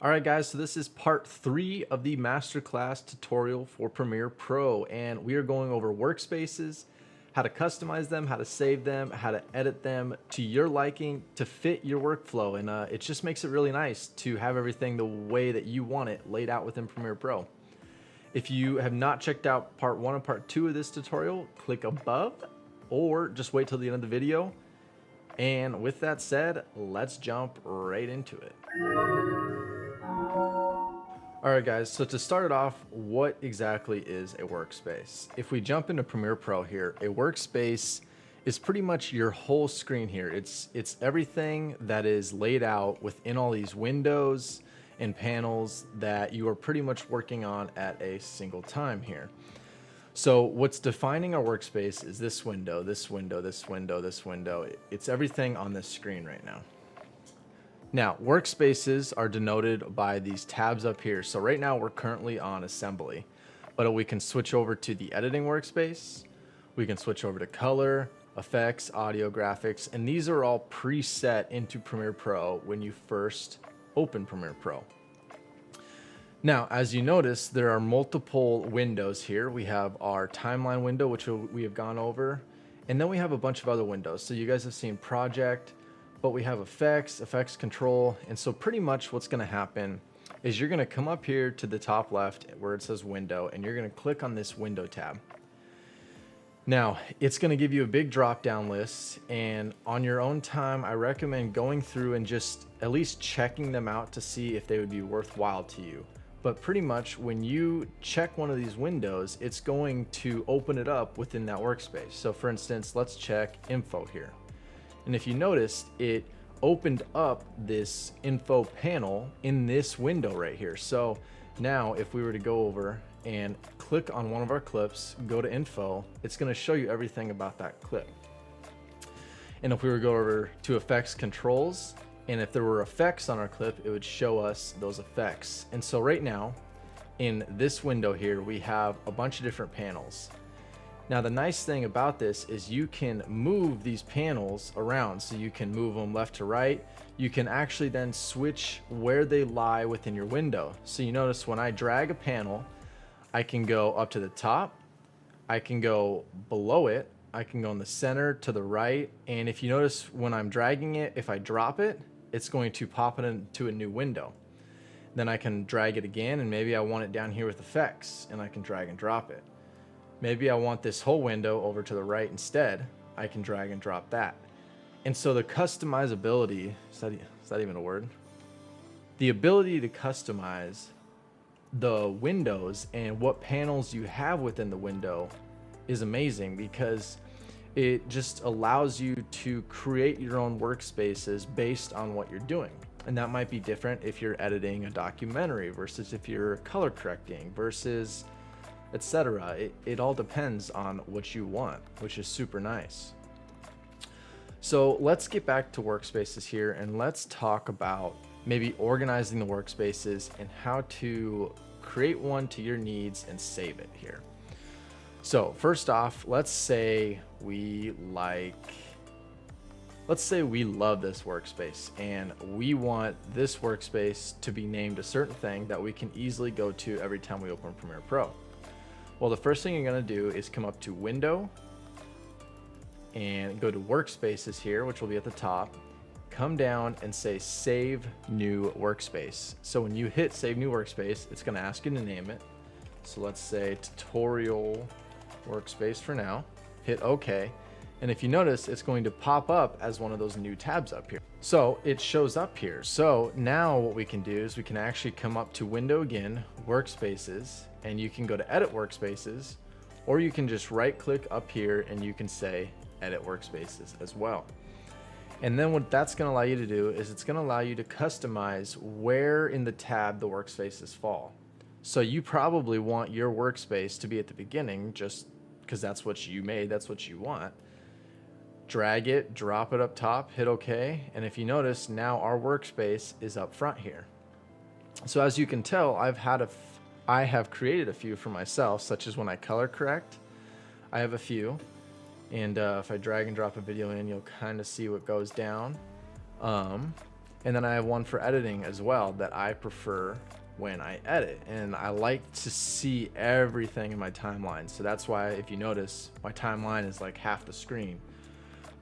Alright guys, so this is part 3 of the masterclass tutorial for Premiere Pro, and we are going over workspaces, how to customize them, how to save them, how to edit them to your liking to fit your workflow, and it just makes it really nice to have everything the way that you want it laid out within Premiere Pro. If you have not checked out part 1 and part 2 of this tutorial, click above or just wait till the end of the video. And with that said, let's jump right into it. Alright guys, so to start it off, what exactly is a workspace? If we jump into Premiere Pro here, a workspace is pretty much your whole screen here. It's everything that is laid out within all these windows and panels that you are pretty much working on at a single time here. So what's defining our workspace is this window, this window, this window, this window. It's everything on this screen right now. Now, workspaces are denoted by these tabs up here. So right now we're currently on assembly, but we can switch over to the editing workspace. We can switch over to color, effects, audio, graphics, and these are all preset into Premiere Pro when you first open Premiere Pro. Now, as you notice, there are multiple windows here. We have our timeline window, which we have gone over, and then we have a bunch of other windows. So you guys have seen project, but we have effects control. And so pretty much what's gonna happen is you're gonna come up here to the top left where it says window, and you're gonna click on this window tab. Now, it's gonna give you a big drop down list, and on your own time, I recommend going through and just at least checking them out to see if they would be worthwhile to you. But pretty much when you check one of these windows, it's going to open it up within that workspace. So for instance, let's check info here. And if you notice, it opened up this info panel in this window right here. So now if we were to go over and click on one of our clips, go to info, it's gonna show you everything about that clip. And if we were to go over to effects controls, and if there were effects on our clip, it would show us those effects. And so right now, in this window here, we have a bunch of different panels. Now, the nice thing about this is you can move these panels around. So you can move them left to right. You can actually then switch where they lie within your window. So you notice when I drag a panel, I can go up to the top, I can go below it, I can go in the center, to the right. And if you notice when I'm dragging it, if I drop it, it's going to pop it into a new window. Then I can drag it again, and maybe I want it down here with effects, and I can drag and drop it. Maybe I want this whole window over to the right instead. I can drag and drop that. And so the customizability, is that even a word? The ability to customize the windows and what panels you have within the window is amazing, because it just allows you to create your own workspaces based on what you're doing. And that might be different if you're editing a documentary versus if you're color correcting versus etc. It all depends on what you want, which is super nice. So let's get back to workspaces here, and let's talk about maybe organizing the workspaces and how to create one to your needs and save it here. So first off, let's say we love this workspace and we want this workspace to be named a certain thing that we can easily go to every time we open Premiere Pro. Well, the first thing you're gonna do is come up to Window and go to Workspaces here, which will be at the top. Come down and say Save New Workspace. So when you hit Save New Workspace, it's gonna ask you to name it. So let's say Tutorial Workspace for now. Hit OK. And if you notice, it's going to pop up as one of those new tabs up here. So it shows up here. So now what we can do is we can actually come up to Window again, Workspaces, and you can go to Edit Workspaces, or you can just right click up here and you can say Edit Workspaces as well. And then what that's going to allow you to do is it's going to allow you to customize where in the tab the workspaces fall. So you probably want your workspace to be at the beginning just because that's what you made, that's what you want. Drag it, drop it up top, hit OK, and if you notice, now our workspace is up front here. So as you can tell, I have created a few for myself, such as when I color correct, I have a few. And if I drag and drop a video in, you'll kind of see what goes down. And then I have one for editing as well that I prefer when I edit, and I like to see everything in my timeline. So that's why, if you notice, my timeline is like half the screen,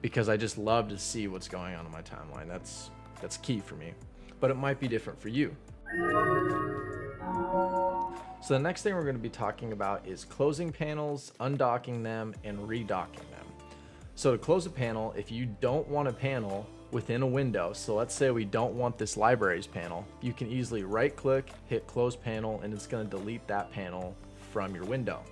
because I just love to see what's going on in my timeline. That's key for me, but it might be different for you. So the next thing we're going to be talking about is closing panels, undocking them, and redocking them. So to close a panel, if you don't want a panel within a window, so let's say we don't want this libraries panel, you can easily right click, hit close panel, and it's going to delete that panel from your window.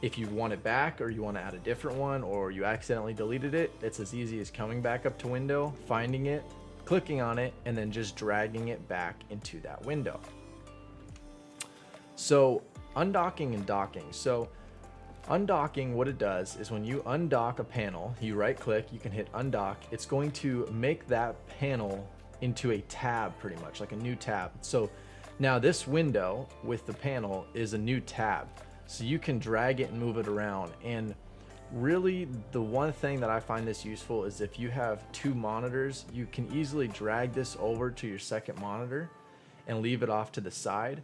If you want it back, or you want to add a different one, or you accidentally deleted it, it's as easy as coming back up to window, finding it, clicking on it, and then just dragging it back into that window. So undocking and docking. So undocking, what it does is when you undock a panel, you right click, you can hit undock. It's going to make that panel into a tab, pretty much like a new tab. So now this window with the panel is a new tab. So you can drag it and move it around. And really the one thing that I find this useful is if you have two monitors, you can easily drag this over to your second monitor and leave it off to the side,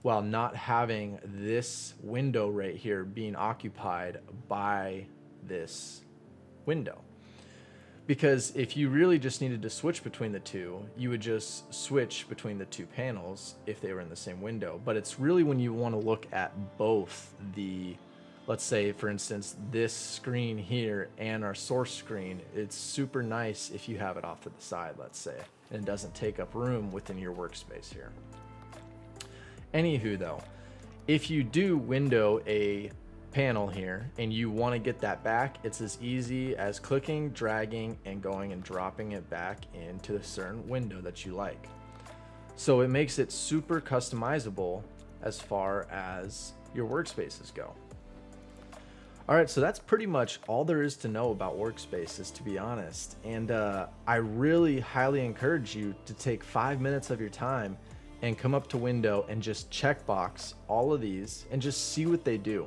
while not having this window right here being occupied by this window. Because if you really just needed to switch between the two, you would just switch between the two panels if they were in the same window. But it's really when you want to look at both the, let's say for instance, this screen here and our source screen, it's super nice if you have it off to the side, let's say, and it doesn't take up room within your workspace here. Anywho though, if you do window a panel here and you want to get that back, it's as easy as clicking, dragging, and going and dropping it back into a certain window that you like. So it makes it super customizable as far as your workspaces go. All right, so that's pretty much all there is to know about Workspaces, to be honest. And I really highly encourage you to take 5 minutes of your time and come up to window and just checkbox all of these and just see what they do.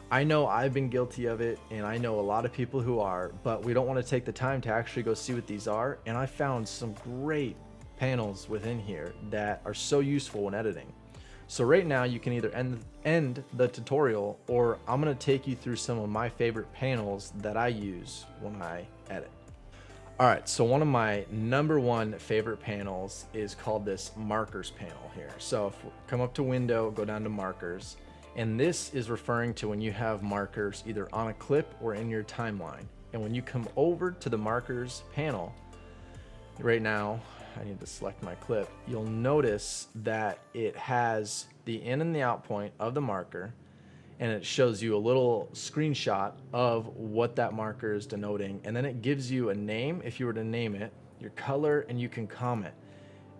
I know I've been guilty of it, and I know a lot of people who are, but we don't want to take the time to actually go see what these are. And I found some great panels within here that are so useful when editing. So right now you can either end the tutorial, or I'm going to take you through some of my favorite panels that I use when I edit. All right, so one of my #1 favorite panels is called this markers panel here. So if we come up to window, go down to markers, and this is referring to when you have markers either on a clip or in your timeline. And when you come over to the markers panel, right now, I need to select my clip, you'll notice that it has the in and the out point of the marker, and it shows you a little screenshot of what that marker is denoting. And then it gives you a name, if you were to name it, your color, and you can comment.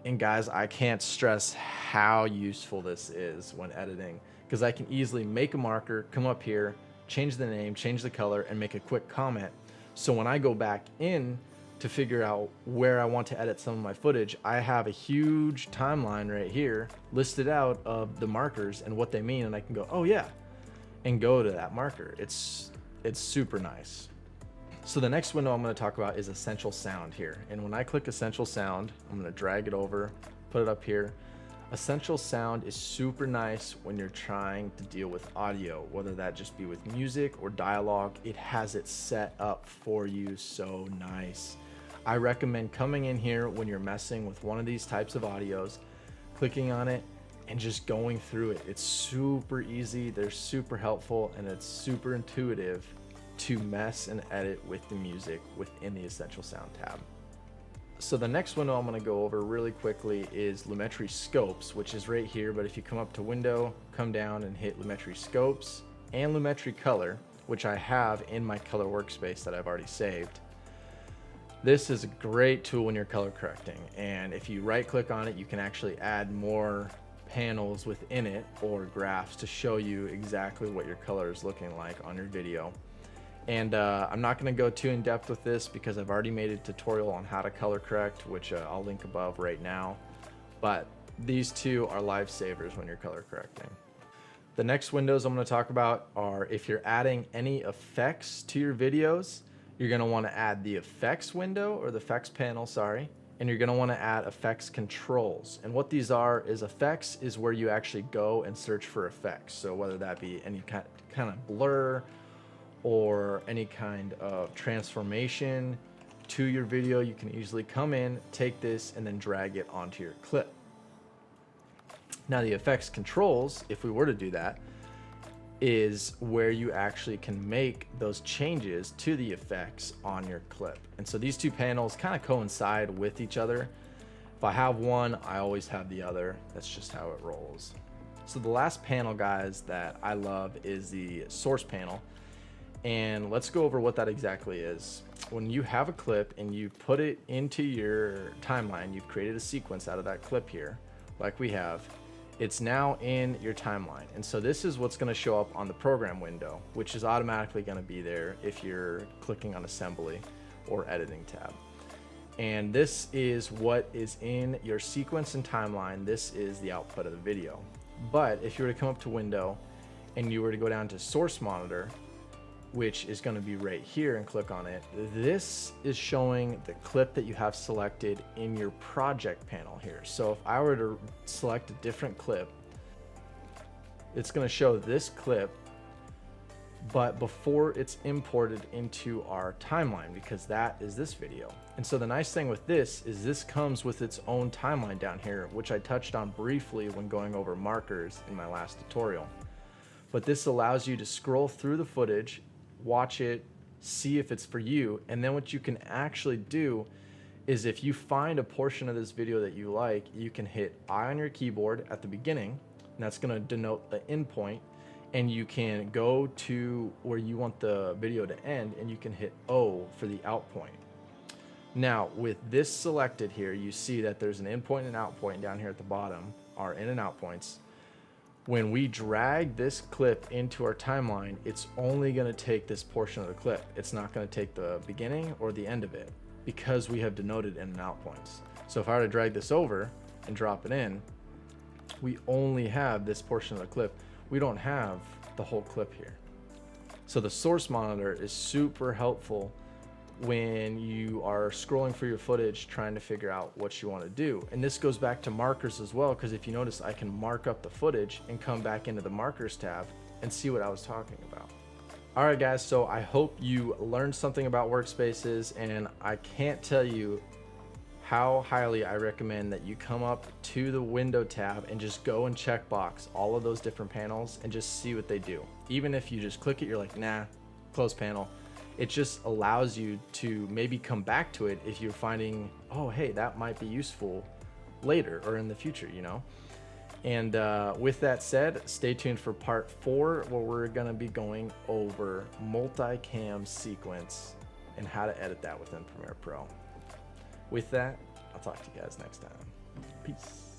And guys, I can't stress how useful this is when editing, because I can easily make a marker, come up here, change the name, change the color, and make a quick comment. So when I go back in to figure out where I want to edit some of my footage, I have a huge timeline right here listed out of the markers and what they mean, and I can go, oh yeah, and go to that marker. It's super nice. So the next window I'm going to talk about is Essential Sound here. And when I click Essential Sound, I'm going to drag it over, put it up here. Essential Sound is super nice when you're trying to deal with audio, whether that just be with music or dialogue. It has it set up for you so nice. I recommend coming in here when you're messing with one of these types of audios, clicking on it, and just going through it. It's super easy, they're super helpful, and it's super intuitive to mess and edit with the music within the Essential Sound tab. So the next window I'm going to go over really quickly is Lumetri Scopes, which is right here. But if you come up to window, come down and hit Lumetri Scopes and Lumetri Color, which I have in my color workspace that I've already saved. This is a great tool when you're color correcting. And if you right click on it, you can actually add more panels within it or graphs to show you exactly what your color is looking like on your video. And I'm not going to go too in depth with this because I've already made a tutorial on how to color correct, which I'll link above right now. But these two are lifesavers when you're color correcting. The next windows I'm going to talk about are if you're adding any effects to your videos, you're going to want to add the effects window, or the effects panel, sorry. and you're gonna wanna add effects controls. And what these are is effects is where you actually go and search for effects. So whether that be any kind of blur or any kind of transformation to your video, you can easily come in, take this, and then drag it onto your clip. Now the effects controls, if we were to do that, is where you actually can make those changes to the effects on your clip. And so these two panels kind of coincide with each other. If I have one, I always have the other. That's just how it rolls. So the last panel, guys, that I love is the source panel. And let's go over what that exactly is. When you have a clip and you put it into your timeline, you've created a sequence out of that clip here, like we have. It's now in your timeline. And so this is what's gonna show up on the program window, which is automatically gonna be there if you're clicking on assembly or editing tab. And this is what is in your sequence and timeline. This is the output of the video. But if you were to come up to window and you were to go down to source monitor, which is going to be right here, and click on it, this is showing the clip that you have selected in your project panel here. So if I were to select a different clip, it's going to show this clip, but before it's imported into our timeline, because that is this video. And so the nice thing with this is this comes with its own timeline down here, which I touched on briefly when going over markers in my last tutorial. But this allows you to scroll through the footage, watch it, see if it's for you, and then what you can actually do is if you find a portion of this video that you like, you can hit I on your keyboard at the beginning, and that's going to denote the end point, and you can go to where you want the video to end, and you can hit O for the out point. Now with this selected here, you see that there's an in point and out point down here at the bottom, our in and out points. When we drag this clip into our timeline, it's only going to take this portion of the clip. It's not going to take the beginning or the end of it, because we have denoted in and out points. So if I were to drag this over and drop it in, we only have this portion of the clip. We don't have the whole clip here. So the source monitor is super helpful when you are scrolling through your footage trying to figure out what you want to do. And this goes back to markers as well, because if you notice, I can mark up the footage and come back into the markers tab and see what I was talking about. All right, guys, so I hope you learned something about Workspaces, and I can't tell you how highly I recommend that you come up to the window tab and just go and checkbox all of those different panels and just see what they do. Even if you just click it, you're like, nah, close panel. It just allows you to maybe come back to it if you're finding, oh, hey, that might be useful later or in the future, you know? And with that said, stay tuned for part 4, where we're gonna be going over multicam sequence and how to edit that within Premiere Pro. With that, I'll talk to you guys next time. Peace.